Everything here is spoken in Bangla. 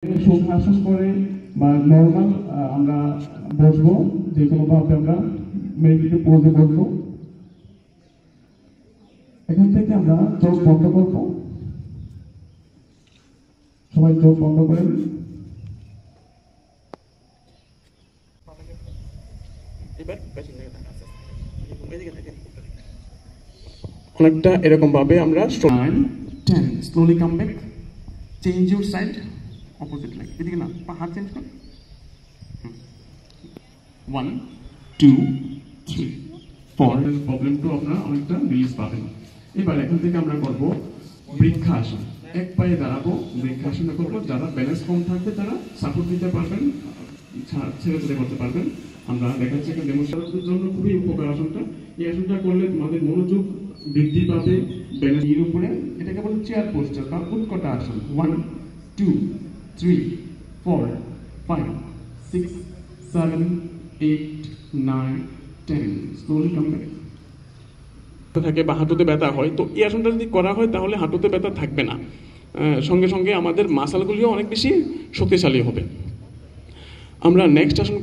সুখাসন করে বা নর্মাল আমরা বসবো, যে কোনোভাবে আমরা মেডিটেটিভ পোজে বসবো। এখান থেকে আমরা চোখ বন্ধ করব, সবাই চোখ বন্ধ করেন। অনেকটা এরকম ভাবে আমরা 10 slowly come back, change your side, opposite leg, এদিকে না, হাত চেঞ্জ কর। 1 2 3 4 প্রবলেমটা আপনারা অনেকটা রিলিজ পাবেন। এবার এখান থেকে আমরা করব বৃক্ষাসন। এক পায়ে দাঁড়াবো, বৃক্ষাসন করবো। যারা ব্যালেন্স কম থাকবে তারা সাপোর্ট দিতে পারবেন, ছেড়ে ছেড়ে করতে পারবেন। আমরা দেখাচ্ছি একটা ডেমোনস্ট্রেশনের জন্য খুবই উপকার আসনটা। এই আসনটা করলে তোমাদের মনোযোগ বৃদ্ধি পাবে ব্যালেন্সের উপরে। এটাকে বলে চেয়ার পোস্টার বা উৎকটা আসন। 1 2 3 4 5 6 7 8 9 10 স্লোলি কাম ব্যাক থাকে বা হাঁটুতে ব্যথা হয়, তো এই আসনটা যদি করা হয় তাহলে হাঁটুতে ব্যথা থাকবে না, সঙ্গে সঙ্গে আমাদের মাসলগুলিও অনেক বেশি শক্তিশালী হবে। আমরা নেক্সট আসন